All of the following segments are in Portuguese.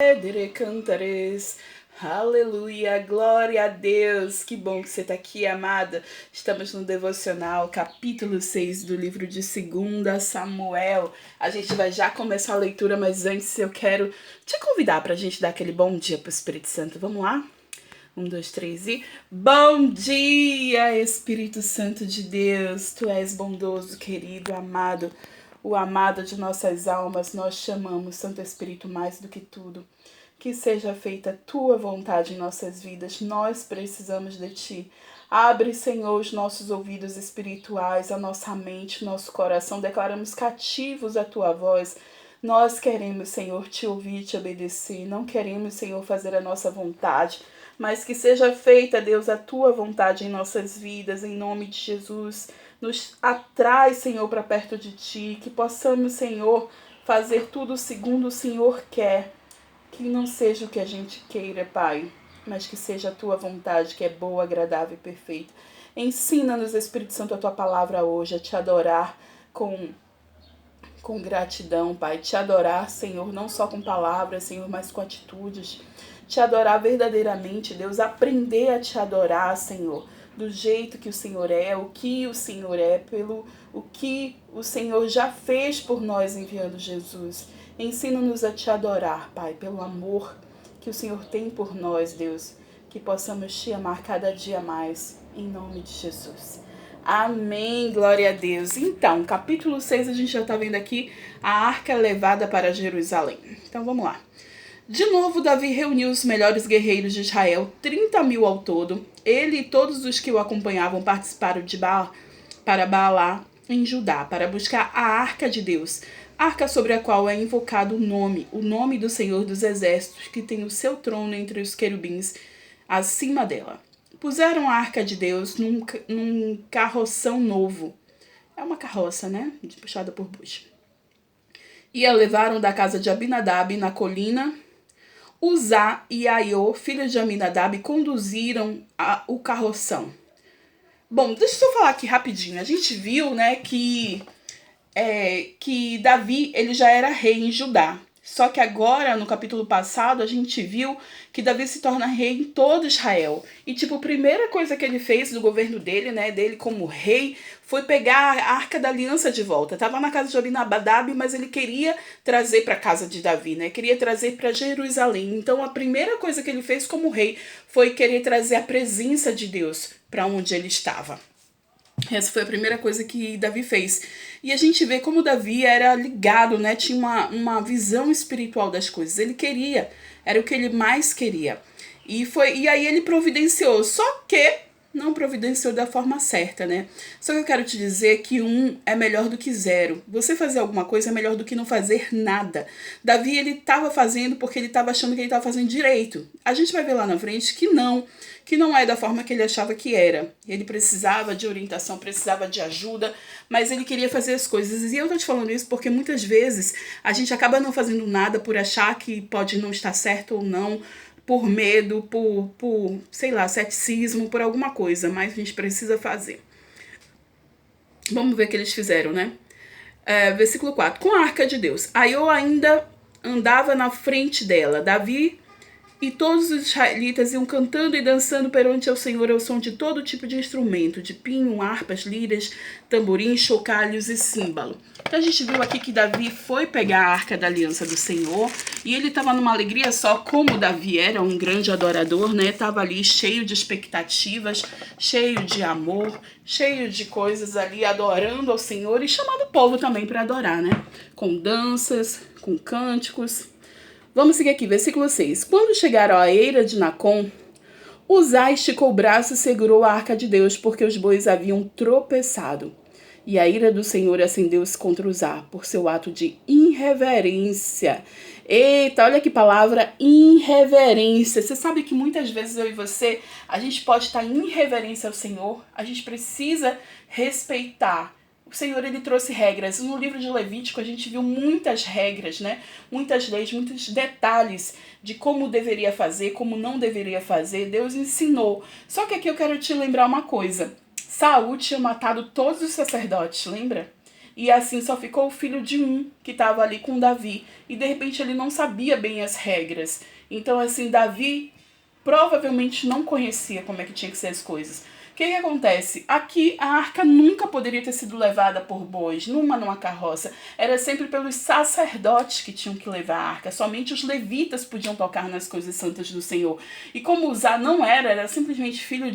Cedere cantares. Aleluia, glória a Deus. Que bom que você está aqui, amada. Estamos no devocional, capítulo 6 do livro de 2 Samuel. A gente vai já começar a leitura, mas antes eu quero te convidar para a gente dar aquele bom dia para o Espírito Santo. Vamos lá? 1, 2, 3 e... Bom dia, Espírito Santo de Deus. Tu és bondoso, querido, amado. O amado de nossas almas, nós chamamos, Santo Espírito, mais do que tudo. Que seja feita a tua vontade em nossas vidas. Nós precisamos de ti. Abre, Senhor, os nossos ouvidos espirituais, a nossa mente, nosso coração. Declaramos cativos a tua voz. Nós queremos, Senhor, te ouvir e te obedecer. Não queremos, Senhor, fazer a nossa vontade, mas que seja feita, Deus, a tua vontade em nossas vidas, em nome de Jesus. Nos atrai, Senhor, para perto de ti. Que possamos, Senhor, fazer tudo segundo o Senhor quer. Que não seja o que a gente queira, Pai, mas que seja a tua vontade, que é boa, agradável e perfeita. Ensina-nos, Espírito Santo, a tua palavra hoje, a te adorar com gratidão, Pai. Te adorar, Senhor, não só com palavras, Senhor, mas com atitudes. Te adorar verdadeiramente, Deus. Aprender a te adorar, Senhor, do jeito que o Senhor é, o que o Senhor é, pelo o que o Senhor já fez por nós enviando Jesus. Ensina-nos a te adorar, Pai, pelo amor que o Senhor tem por nós, Deus. Que possamos te amar cada dia mais, em nome de Jesus. Amém, glória a Deus. Então, capítulo 6, a gente já está vendo aqui a arca levada para Jerusalém. Então, vamos lá. De novo, Davi reuniu os melhores guerreiros de Israel, 30.000 ao todo. Ele e todos os que o acompanhavam participaram para Baalá, em Judá, para buscar a arca de Deus, arca sobre a qual é invocado o nome do Senhor dos Exércitos, que tem o seu trono entre os querubins acima dela. Puseram a arca de Deus num carroção novo. É uma carroça, né? Puxada por bucho. E a levaram da casa de Abinadab na colina. Uzá e Aiô, filhos de Aminadab, conduziram o carroção. Bom, deixa eu falar aqui rapidinho. A gente viu, né, que Davi ele já era rei em Judá. Só que agora, no capítulo passado, a gente viu que Davi se torna rei em todo Israel. E, tipo, a primeira coisa que ele fez do governo dele, né, dele como rei, foi pegar a Arca da Aliança de volta. Tava na casa de Abinadab, mas ele queria trazer para a casa de Davi, né? Queria trazer para Jerusalém. Então, a primeira coisa que ele fez como rei foi querer trazer a presença de Deus para onde ele estava. Essa foi a primeira coisa que Davi fez. E a gente vê como Davi era ligado, né? Tinha uma visão espiritual das coisas. Ele queria, era o que ele mais queria. E aí ele providenciou, só que não providenciou da forma certa, né? Só que eu quero te dizer que 1 é melhor do que 0. Você fazer alguma coisa é melhor do que não fazer nada. Davi, ele estava fazendo porque ele estava achando que ele estava fazendo direito. A gente vai ver lá na frente que não é da forma que ele achava que era. Ele precisava de orientação, precisava de ajuda, mas ele queria fazer as coisas. E eu tô te falando isso porque muitas vezes a gente acaba não fazendo nada por achar que pode não estar certo ou não, por medo, por sei lá, ceticismo, por alguma coisa, mas a gente precisa fazer. Vamos ver o que eles fizeram, né? Versículo 4. Com a arca de Deus. Aiô ainda andava na frente dela. Davi e todos os israelitas iam cantando e dançando perante ao Senhor ao som de todo tipo de instrumento, de pinho, harpas, liras, tamborins, chocalhos e símbalo. Então a gente viu aqui que Davi foi pegar a arca da aliança do Senhor e ele estava numa alegria só, como Davi era um grande adorador, né? Estava ali cheio de expectativas, cheio de amor, cheio de coisas ali, adorando ao Senhor e chamando o povo também para adorar, né? Com danças, com cânticos. Vamos seguir aqui, versículo 6. Quando chegaram à eira de Nacon, Uzá esticou o braço e segurou a arca de Deus, porque os bois haviam tropeçado. E a ira do Senhor acendeu-se contra Uzá, por seu ato de irreverência. Eita, olha que palavra, irreverência. Você sabe que muitas vezes eu e você, a gente pode estar em irreverência ao Senhor, a gente precisa respeitar. O Senhor, ele trouxe regras. No livro de Levítico, a gente viu muitas regras, né? Muitas leis, muitos detalhes de como deveria fazer, como não deveria fazer. Deus ensinou. Só que aqui eu quero te lembrar uma coisa. Saul tinha matado todos os sacerdotes, lembra? E assim só ficou o filho de um que estava ali com Davi. E de repente ele não sabia bem as regras. Então assim, Davi provavelmente não conhecia como é que tinha que ser as coisas. O que acontece? Aqui a arca nunca poderia ter sido levada por bois, numa carroça. Era sempre pelos sacerdotes que tinham que levar a arca. Somente os levitas podiam tocar nas coisas santas do Senhor. E como Uzá não era simplesmente filho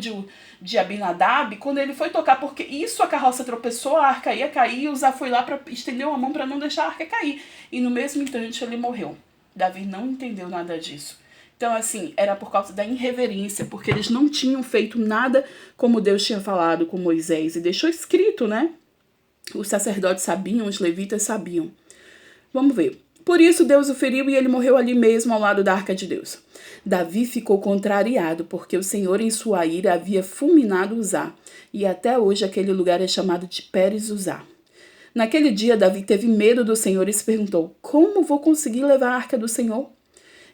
de Abinadab, quando ele foi tocar, porque isso a carroça tropeçou, a arca ia cair, e Uzá foi lá, estendeu a mão para não deixar a arca cair. E no mesmo instante ele morreu. Davi não entendeu nada disso. Então, assim, era por causa da irreverência, porque eles não tinham feito nada como Deus tinha falado com Moisés. E deixou escrito, né? Os sacerdotes sabiam, os levitas sabiam. Vamos ver. Por isso Deus o feriu e ele morreu ali mesmo ao lado da arca de Deus. Davi ficou contrariado, porque o Senhor em sua ira havia fulminado Uzá. E até hoje aquele lugar é chamado de Pérez Uzá. Naquele dia Davi teve medo do Senhor e se perguntou: como vou conseguir levar a arca do Senhor?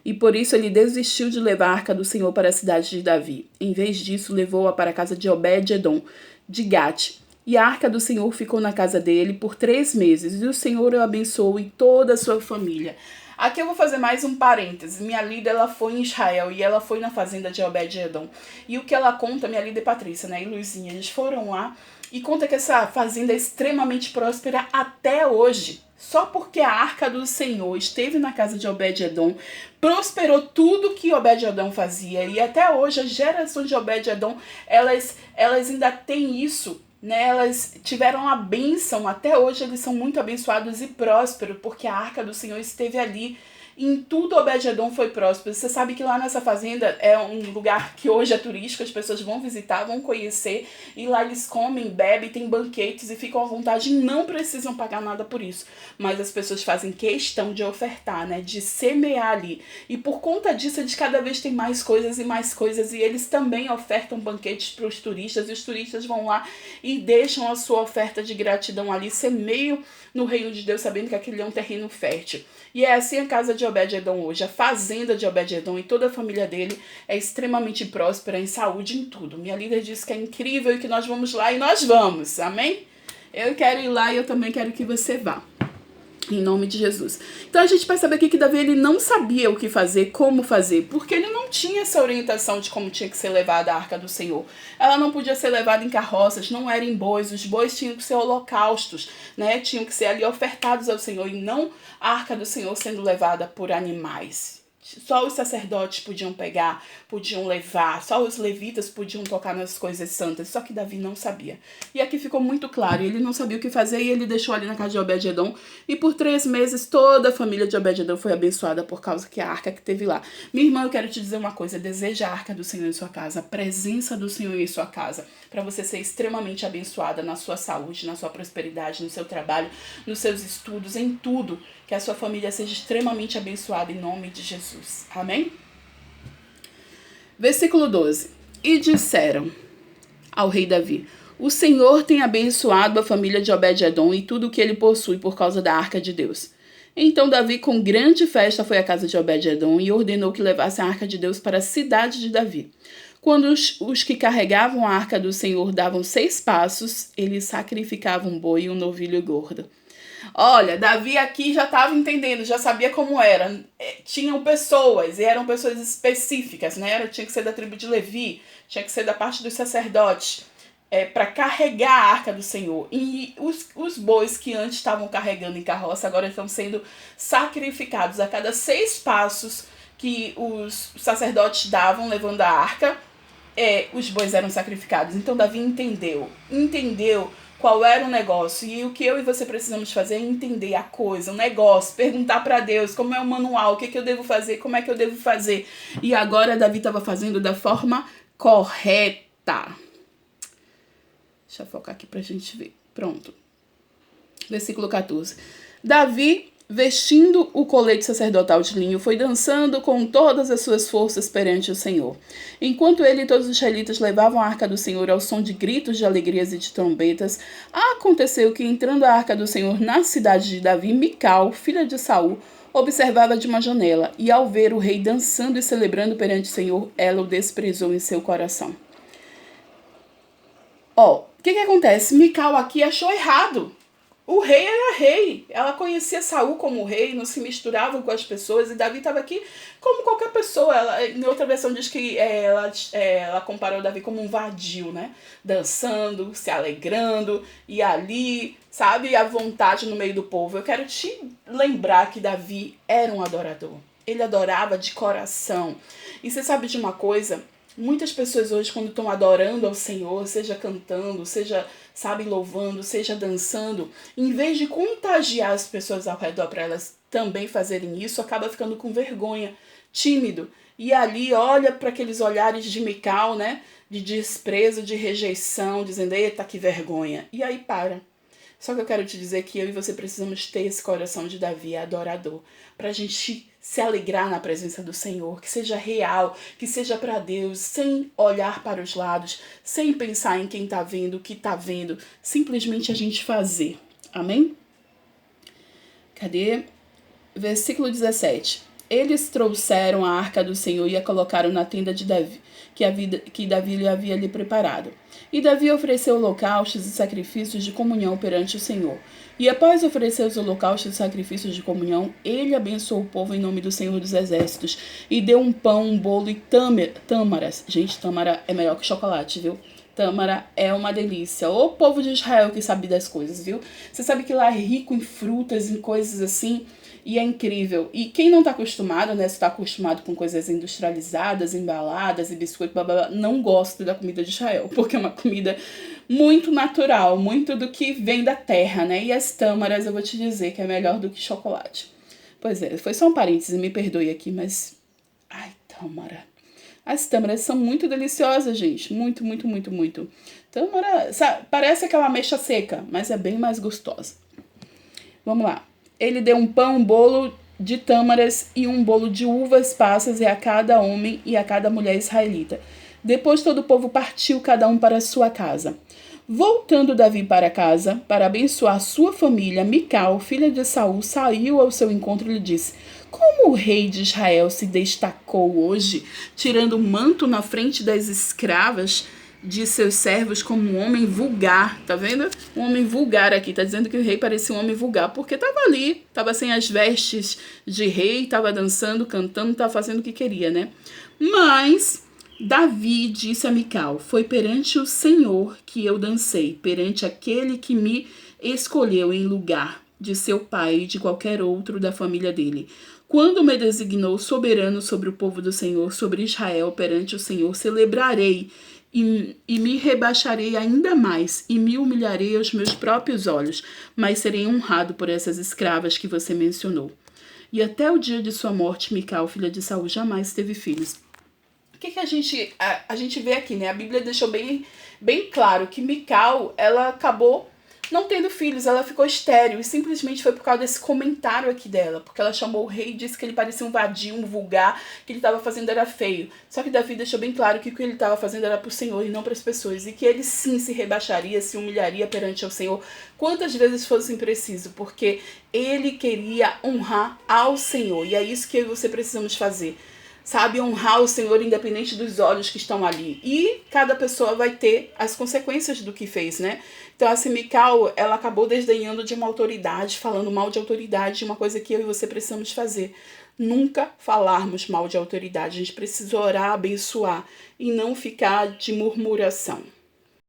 E por isso ele desistiu de levar a arca do Senhor para a cidade de Davi. Em vez disso, levou-a para a casa de Obed-edom, de Gate. E a arca do Senhor ficou na casa dele por 3 meses. E o Senhor o abençoou e toda a sua família. Aqui eu vou fazer mais um parêntese. Minha líder, ela foi em Israel e ela foi na fazenda de Obed-edom. E o que ela conta, minha líder Patrícia, né, e Luizinha, eles foram lá e conta que essa fazenda é extremamente próspera até hoje. Só porque a arca do Senhor esteve na casa de Obed-edom, prosperou tudo que Obed-edom fazia. E até hoje, as gerações de Obed-edom, elas ainda têm isso, né? Elas tiveram a bênção. Até hoje, eles são muito abençoados e prósperos, porque a arca do Senhor esteve ali. Em tudo Obed-edom foi próspero. Você sabe que lá nessa fazenda é um lugar que hoje é turístico, as pessoas vão visitar, vão conhecer, e lá eles comem, bebem, tem banquetes e ficam à vontade e não precisam pagar nada por isso. Mas as pessoas fazem questão de ofertar, né, de semear ali. E por conta disso, eles cada vez têm mais coisas, e eles também ofertam banquetes para os turistas, e os turistas vão lá e deixam a sua oferta de gratidão ali, semeiam no reino de Deus, sabendo que aquele é um terreno fértil. E é assim a casa de Obed-edom hoje. A fazenda de Obed-edom e toda a família dele é extremamente próspera em saúde, em tudo. Minha líder disse que é incrível e que nós vamos lá, e nós vamos. Amém? Eu quero ir lá e eu também quero que você vá. Em nome de Jesus. Então a gente percebe aqui que Davi ele não sabia o que fazer, como fazer, porque ele não tinha essa orientação de como tinha que ser levada a arca do Senhor. Ela não podia ser levada em carroças, não era em bois, os bois tinham que ser holocaustos, né? Tinham que ser ali ofertados ao Senhor, e não a arca do Senhor sendo levada por animais. Só os sacerdotes podiam pegar, podiam levar, só os levitas podiam tocar nas coisas santas, só que Davi não sabia. E aqui ficou muito claro, ele não sabia o que fazer, e ele deixou ali na casa de Obed-edom, e por 3 meses toda a família de Obed-edom foi abençoada por causa que a arca que teve lá. Minha irmã, eu quero te dizer uma coisa: deseja a arca do Senhor em sua casa, a presença do Senhor em sua casa, para você ser extremamente abençoada na sua saúde, na sua prosperidade, no seu trabalho, nos seus estudos, em tudo. Que a sua família seja extremamente abençoada em nome de Jesus. Amém? Versículo 12. E disseram ao rei Davi: o Senhor tem abençoado a família de Obed-edom e tudo o que ele possui por causa da arca de Deus. Então Davi com grande festa foi à casa de Obed-edom e ordenou que levasse a arca de Deus para a cidade de Davi. Quando os que carregavam a arca do Senhor davam 6 passos, eles sacrificavam um boi e um novilho gordo. Olha, Davi aqui já estava entendendo, já sabia como era. Tinham pessoas, e eram pessoas específicas, né? Tinha que ser da tribo de Levi, tinha que ser da parte dos sacerdotes, para carregar a arca do Senhor. E os bois que antes estavam carregando em carroça, agora estão sendo sacrificados. A cada 6 passos que os sacerdotes davam levando a arca, os bois eram sacrificados. Então Davi entendeu qual era o negócio. E o que eu e você precisamos fazer é entender a coisa, o negócio, perguntar para Deus como é o manual, o que eu devo fazer, como é que eu devo fazer. E agora Davi estava fazendo da forma correta. Deixa eu focar aqui pra gente ver. Pronto. Versículo 14. Davi, vestindo o colete sacerdotal de linho, foi dançando com todas as suas forças perante o Senhor. Enquanto ele e todos os israelitas levavam a arca do Senhor ao som de gritos de alegrias e de trombetas, aconteceu que, entrando a arca do Senhor na cidade de Davi, Mical, filha de Saul, observava de uma janela, e ao ver o rei dançando e celebrando perante o Senhor, ela o desprezou em seu coração. O que acontece? Mical aqui achou errado O rei era rei, ela conhecia Saul como rei, não se misturava com as pessoas, e Davi estava aqui como qualquer pessoa. Ela, em outra versão diz que ela comparou Davi como um vadio, né? Dançando, se alegrando, e ali, sabe, à vontade no meio do povo. Eu quero te lembrar que Davi era um adorador. Ele adorava de coração. E você sabe de uma coisa? Muitas pessoas hoje, quando estão adorando ao Senhor, seja cantando, seja, sabe, louvando, seja dançando, em vez de contagiar as pessoas ao redor para elas também fazerem isso, acaba ficando com vergonha, tímido. E ali olha para aqueles olhares de Mical, né? De desprezo, de rejeição, dizendo, eita, que vergonha. E aí para. Só que eu quero te dizer que eu e você precisamos ter esse coração de Davi, adorador, para a gente se alegrar na presença do Senhor, que seja real, que seja para Deus, sem olhar para os lados, sem pensar em quem está vendo, o que está vendo, simplesmente a gente fazer. Amém? Cadê? Versículo 17. Eles trouxeram a arca do Senhor e a colocaram na tenda de Davi, que Davi lhe havia ali preparado. E Davi ofereceu holocaustos e sacrifícios de comunhão perante o Senhor. E após oferecer os holocaustos e sacrifícios de comunhão, ele abençoou o povo em nome do Senhor dos Exércitos, e deu um pão, um bolo e tâmaras. Gente, tâmara é melhor que chocolate, viu? Tâmara é uma delícia. O povo de Israel que sabe das coisas, viu? Você sabe que lá é rico em frutas, em coisas assim, e é incrível. E quem não está acostumado, né? Se está acostumado com coisas industrializadas, embaladas e biscoito, blá, blá, blá, não gosta da comida de Israel, porque é uma comida muito natural, muito do que vem da terra, né? E as tâmaras, eu vou te dizer que é melhor do que chocolate. Pois é, foi só um parêntese, me perdoe aqui, mas... Ai, tâmara. As tâmaras são muito deliciosas, gente. Muito, muito, muito, muito. Tâmara, sabe, parece aquela ameixa seca, mas é bem mais gostosa. Vamos lá. Ele deu um pão, um bolo de tâmaras e um bolo de uvas passas a cada homem e a cada mulher israelita. Depois todo o povo partiu, cada um para a sua casa. Voltando Davi para casa, para abençoar sua família, Mical, filha de Saul, saiu ao seu encontro e lhe disse: como o rei de Israel se destacou hoje, tirando o manto na frente das escravas de seus servos como um homem vulgar, tá vendo? Um homem vulgar aqui, tá dizendo que o rei parecia um homem vulgar, porque tava ali, tava sem as vestes de rei, tava dançando, cantando, tava fazendo o que queria, né? Mas Davi disse a Mical: foi perante o Senhor que eu dancei, perante aquele que me escolheu em lugar de seu pai e de qualquer outro da família dele. Quando me designou soberano sobre o povo do Senhor, sobre Israel, perante o Senhor, celebrarei e me rebaixarei ainda mais, e me humilharei aos meus próprios olhos, mas serei honrado por essas escravas que você mencionou. E até o dia de sua morte, Mical, filha de Saul, jamais teve filhos. O que a gente vê aqui, né? A Bíblia deixou bem claro que Mical, ela acabou não tendo filhos, ela ficou estéril, e simplesmente foi por causa desse comentário aqui dela, porque ela chamou o rei e disse que ele parecia um vadio, um vulgar, que ele estava fazendo era feio. Só que Davi deixou bem claro que o que ele estava fazendo era para o Senhor e não para as pessoas, e que ele sim se rebaixaria, se humilharia perante ao Senhor quantas vezes fosse preciso, porque ele queria honrar ao Senhor, e é isso que eu e você precisamos fazer. Sabe, honrar o Senhor independente dos olhos que estão ali. E cada pessoa vai ter as consequências do que fez, né? Então, assim, Mical, ela acabou desdenhando de uma autoridade, falando mal de autoridade, uma coisa que eu e você precisamos fazer. Nunca falarmos mal de autoridade. A gente precisa orar, abençoar e não ficar de murmuração.